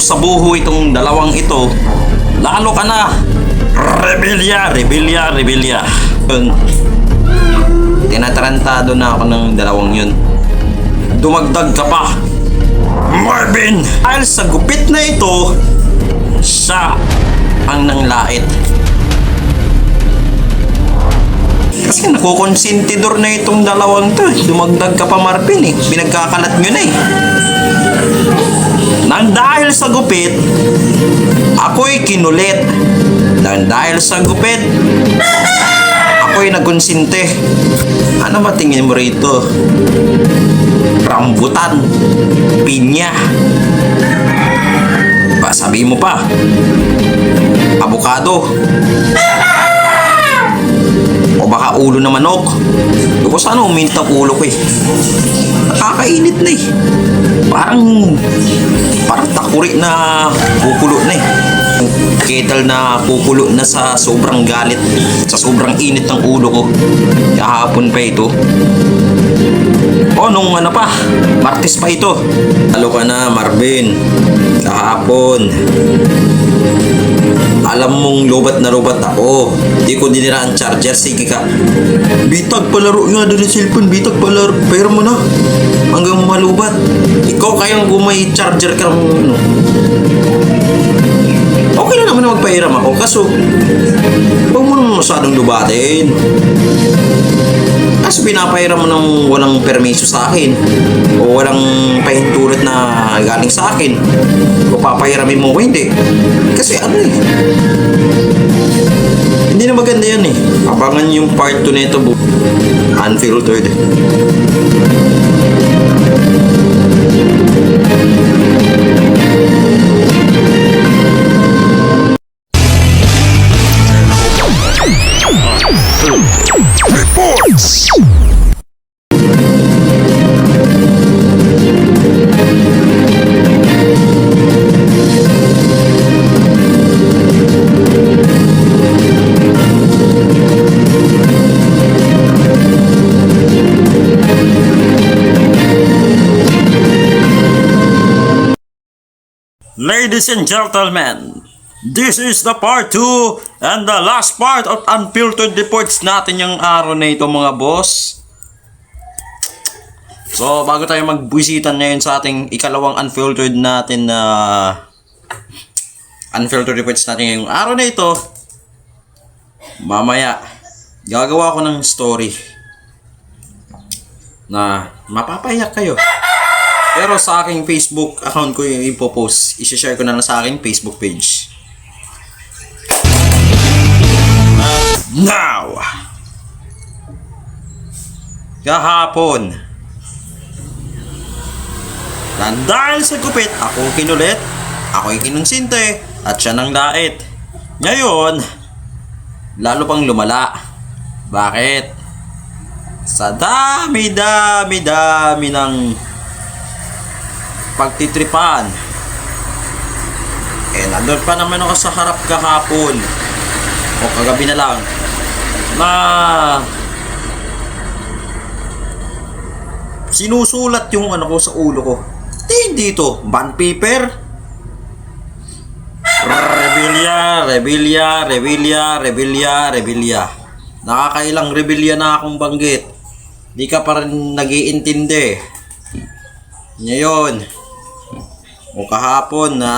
sa buho itong dalawang ito, lalo ka na. Rebelya, rebelya, rebelya. Tinatarantado na ako ng dalawang yun. Dumagdag ka pa, Marvin! Dahil sa gupit na ito, siya ang nanglait. Kasi nakukonsentidor na itong dalawang to. Dumagdag ka pa, Marvin eh. Pinagkakalat nyo na eh. Nang dahil sa gupit, ako'y kinulit. Nang dahil sa gupit, ako'y nagkonsinte. Ano ba tingin mo rito? Rambutan, pinya, ba sabi mo pa, abukado, o baka ulo na manok. Kung sana uminta ulo ko eh. Nakakainit na eh. Parang takuri na kukulo na eh. Kettle na kukulo na sa sobrang galit, sa sobrang init ng ulo ko. Kahapon pa ito. O nung ano pa, Martes pa ito. Lalo ka na, Marvin. Kahapon, alam mong lobat na lobat ako. Di ko dinira ang charger. Sige ka, bitag palaro nga doon ng cellphone. Bitag palaro, pero mo na hanggang malubat. Ikaw kayang gumay charger ka ano. Okay na naman na magpahiram ako. Kaso huwag mo naman masyadong lubatin. Kaso pinapahiram mo ng walang permiso sa akin, o walang pahintulot na galing sa akin. O papahiramin mo ko, hindi. Kasi ano eh, hindi na maganda yan eh. Abangan yung part 2 nito, unfiltered. Reports. Ladies and gentlemen, this is the part 2 and the last part of unfiltered reports natin yung araw na ito, mga boss. So, bago tayo magbwisitan ngayon sa ating ikalawang unfiltered natin na unfiltered reports natin ngayong araw na ito, mamaya gagawa ko ng story na mapapayak kayo. Pero sa aking Facebook account ko yung ipopost. I-share ko na lang sa aking Facebook page. Now, kahapon, dahil sa gupit, ako kinulit, ako'y kinunsinte, at siya nang lait. Ngayon, lalo pang lumala. Bakit? Sa dami ng pagtitripan. Nandun pa naman ako sa harap kahapon, o kagabi na lang, na sinusulat yung ano ko sa ulo ko. Dito, bond paper. Rebelya, rebelya, rebelya, rebelya, rebelya. Nakakailang rebelya na akong banggit. Di ka pa rin nag-iintindi. Ngayon, o kahapon na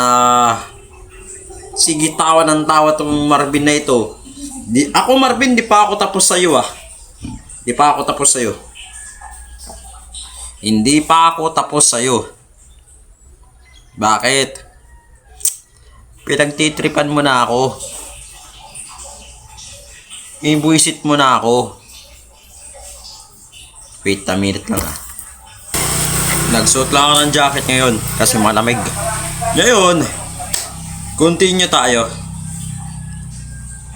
sige, tawa ng tawa tong Marvin na ito. Ako, Marvin, di pa ako tapos sa'yo ah. Di pa ako tapos sa'yo. Hindi pa ako tapos sa'yo. Bakit? Pinagtitripan mo na ako. Ibuisit mo na ako. Wait a minute lang ah. Nagsuot lang ako ng jacket ngayon kasi malamig. Ngayon, continue tayo.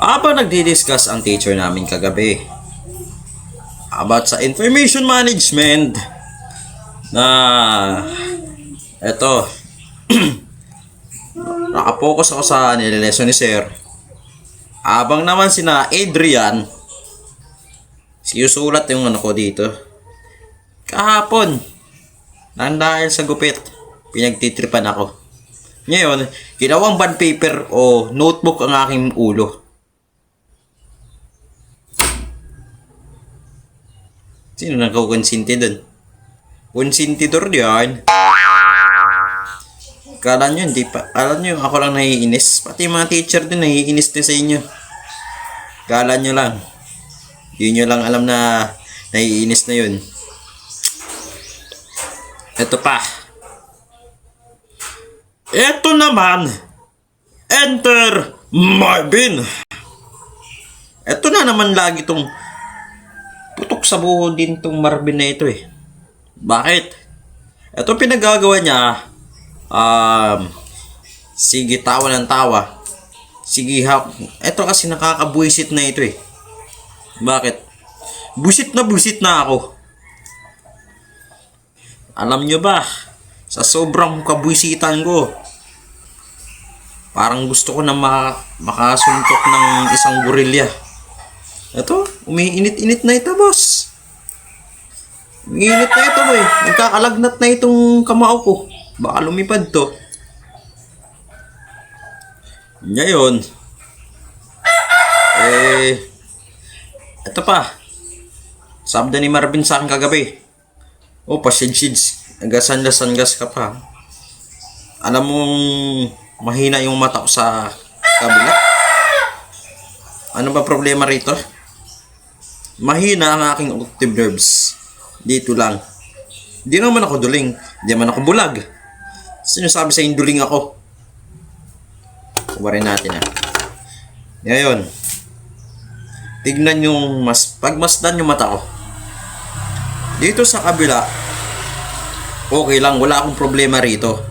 Habang nagdi-discuss ang teacher namin kagabi about sa information management, na eto, nakapokus ako sa nililesson ni sir. Habang naman sina Adrian, sinusulat yung ano ko dito. Kahapon, nang dahil sa gupit, pinagtitripan ako. Ngayon, ginawang bond paper o notebook ang aking ulo. Sino nagkukonsinti dun? Konsintidor yan. Kala nyo, hindi pa. Kala nyo, ako lang naiinis. Pati mga teacher din, naiinis din sa inyo. Kala nyo lang. Yun nyo lang alam na naiinis na yun. Ito pa. Ito naman. Enter Marvin. Ito na naman lagi tong putok sa buho din tong Marvin na ito eh. Bakit? Ito pinagagawa niya. Sige, tawa ng tawa. Sige, ito kasi nakakabuisit na ito eh. Bakit? Buisit na ako. Alam nyo ba, sa sobrang kabuisitan ko, parang gusto ko na makasuntok ng isang gorilya. Ito, umiinit-init na ito, boss. Umiinit na ito, boy. Nagkakalagnat na itong kamao ko. Baka lumipad to. Ngayon, ito pa. Sabda ni Marvin sa akin kagabi. Pasidsids. Nagasandas-sandas ka pa. Alam mong mahina yung mata ko sa kabila. Ano ba problema rito? Mahina ang aking octave nerves. Dito lang. Di naman ako duling. Di naman ako bulag. Sinasabi sa induling ako. Kubarin natin Ngayon, tignan yung pagmasdan yung mata ko. Dito sa kabila, okay lang, wala akong problema rito.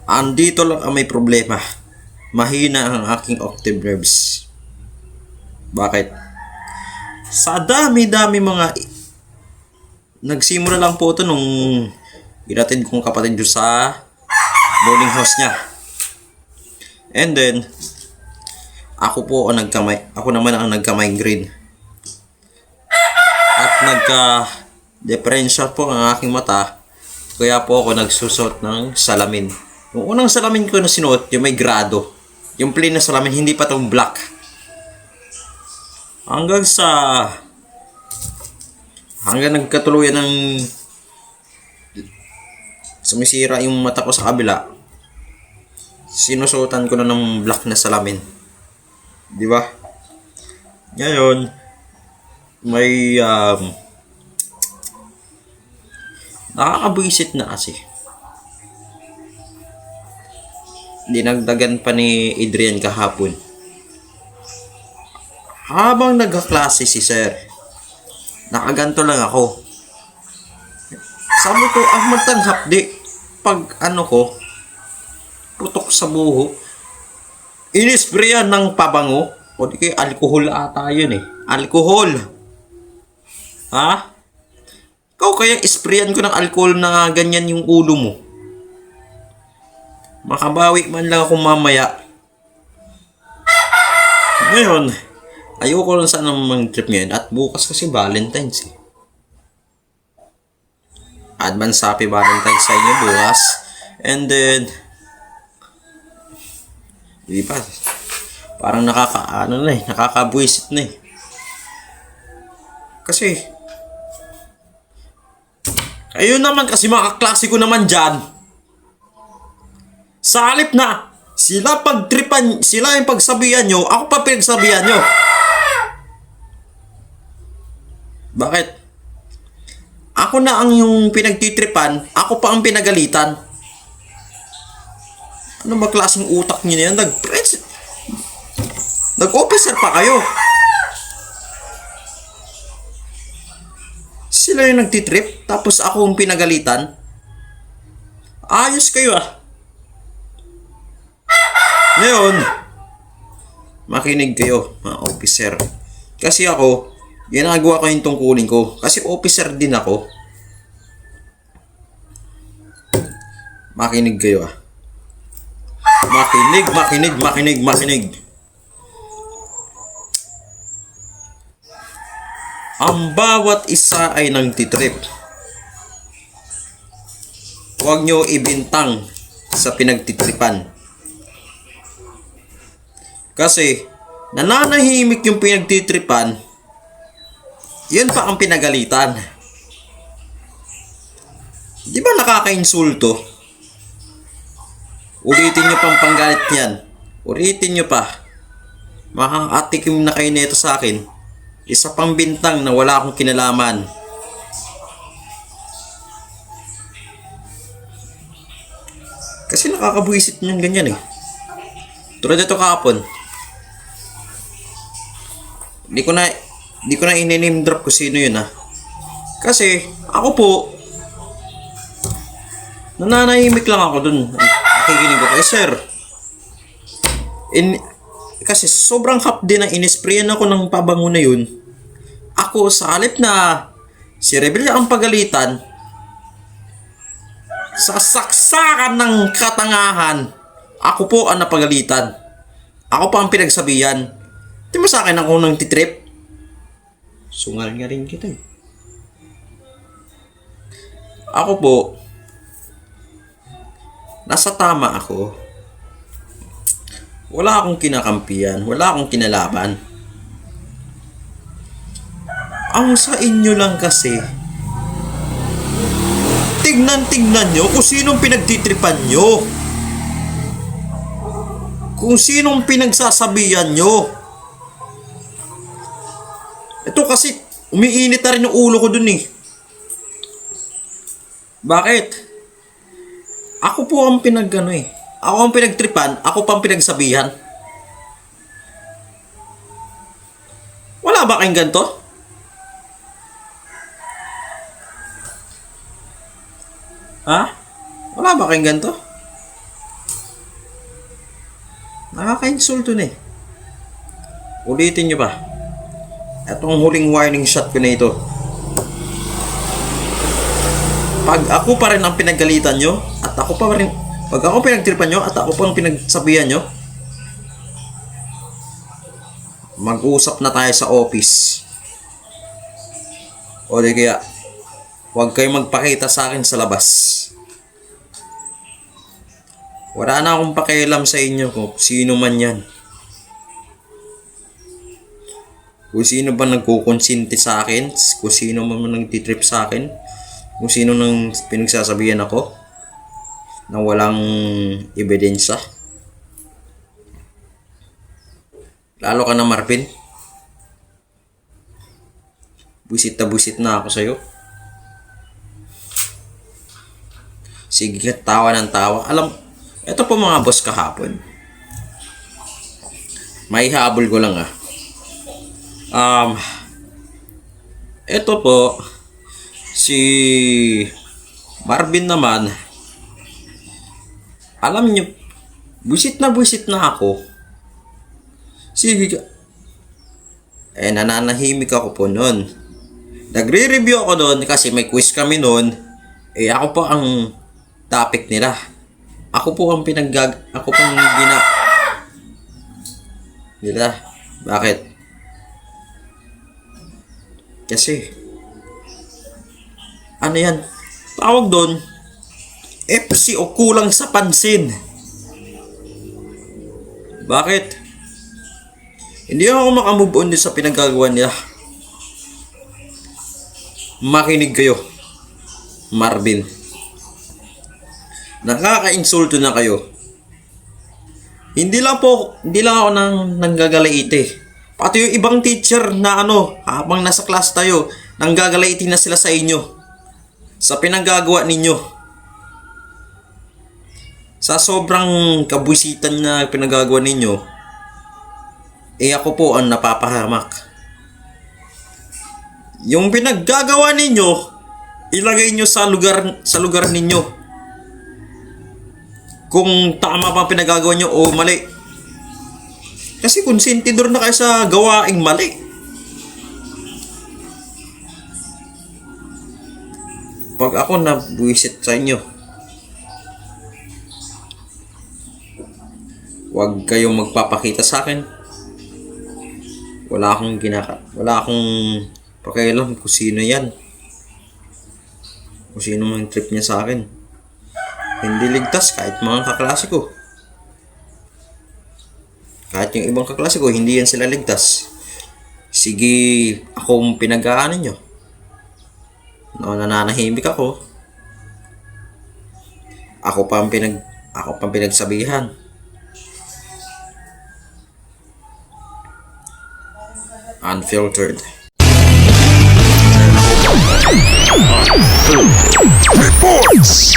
Andito lang ang may problema. Mahina ang aking octave nerves. Bakit? Sa dami-dami mga nagsimula lang po ito nung ginatid kong kapatid doon sa boarding house niya. And then, ako naman ang nagka-migraine. At nagka-depression po ang aking mata. Kaya po ako nagsusot ng salamin. Yung unang salamin ko na sinuot, yung may grado. Yung plain na salamin, hindi pa itong black. Hanggang nagkatuluyan ng sumisira yung mata ko sa kabila, sinusuotan ko na ng black na salamin. Di ba? Ngayon, may nakakabuisit na kasi. Dinagdagan pa ni Adrian kahapon. Habang nagkaklase si sir, nakaganto lang ako. Sabi ko, matanghap di. Pag putok sa buho, inisprayan ng pabango. O di kayo, alcohol ata yun eh. Alcohol. Ha? Ikaw kaya isprayan ko ng alcohol na ganyan yung ulo mo. Makabawi man lang ako mamaya. Ngayon, ayoko lang sana mag-trip ngayon. At bukas kasi Valentine's eh. Advance happy Valentine's sa inyo bukas. And then, di ba? Parang nakakabuisit na eh. Kasi, kayo naman kasi mga kaklase ko naman dyan. Sa halip na, sila yung pagsabihan nyo, ako pa pinagsabihan nyo. Bakit? Ako na ang yung pinagtitripan, ako pa ang pinagalitan. Ano ba klaseng utak nyo na yan? Nag-officer pa kayo. Sila yung nagtitrip, tapos ako ang pinagalitan. Ayos kayo Ngayon, makinig kayo, mga officer. Kasi ako, ginagawa ko yung tungkulin ko. Kasi officer din ako. Makinig kayo Makinig. Ang bawat isa ay nagtitrip. Huwag nyo ibintang sa pinagtitripan. Kasi, nananahimik yung pinagtitripan, yun pa ang pinagalitan. Di ba nakaka-insulto? Ulitin nyo pang panggalit yan. Ulitin nyo pa. Makakatikim na kayo nito sa akin. Isa pang bintang na wala akong kinalaman. Kasi nakakabuisit nyo ganyan eh. Tulad ito kahapon. Di ko na in-name drop ko sino yun ha. Kasi ako po nananahimik lang ako dun. Nakikinig ko kay sir. Kasi sobrang hapdi na inisprayan ako ng pabango na yun. Ako sa halip na si Rebel ang pagalitan, sa saksakan ng katangahan, ako po ang napagalitan. Ako pa ang pinagsabihan. Di ba sa akin ako nang titrip? Sungal nga rin kita eh. Ako po, nasa tama ako. Wala akong kinakampiyan. Wala akong kinalaban. Ang sa inyo lang kasi, tignan nyo kung sinong pinagtitripan nyo. Kung sinong pinagsasabihan nyo. Ito kasi, umiinit na rin yung ulo ko dun eh. Bakit? Ako po ang ako ang pinagtripan, ako pang pinagsabihan. Wala ba kayong ganito? Ha? Wala ba kayong ganito? Nakaka-insulto na eh. Ulitin nyo ba? Itong huling warning shot ko na ito. Pag ako pa rin ang pinagalitan nyo, at ako pa rin, pag ako pinagtripan nyo, at ako pa ang pinagsabihan nyo, mag-usap na tayo sa office. O di kaya, huwag kayong magpakita sa akin sa labas. Wala na akong pakialam sa inyo kung sino man yan. Kung sino ba nagkukonsinti sa akin, kung sino man nagtitrip sa akin, kung sino nang pinagsasabihan ako na walang ebidensya. Lalo ka na Marvin. Busit na ako sa'yo. Sige, tawa ng tawa. Ito po mga boss kahapon. May habol ko lang ito po, si Marvin naman, alam nyo, busit na ako. Sige, nananahimik ako po noon. Nagre-review ako doon kasi may quiz kami noon. Ako po ang topic nila. Ako po ang nila. Bakit? Kasi, ano yan? Tawag doon, FC o kulang sa pansin. Bakit? Hindi ako makamove on din sa pinagagawa niya. Makinig kayo, Marvin. Nakaka-insulto na kayo. Hindi lang ako nanggagalaiti. Pati yung ibang teacher na habang nasa class tayo, nanggagalaiti na sila sa inyo. Sa pinagagawa ninyo. Sa sobrang kabuisitan na pinagagawa ninyo, ako po ang napapahamak. Yung pinaggagawa ninyo, ilagay nyo sa lugar ninyo. Kung tama pa pinagagawa nyo o mali. Kasi konsentidor na kayo sa gawaing mali. Pag ako nabuisit sa inyo, huwag kayong magpapakita sa akin. Wala akong pakialam kung sino yan. Kung sino mang trip niya sa akin. Hindi ligtas kahit mga kaklase ko. Kahit yung ibang kaklase ko, hindi yan sila ligtas. Sige, akong pinag-aanin nyo. No, nananahimik ako. Ako pa ang pinagsabihan. Unfiltered. Reports!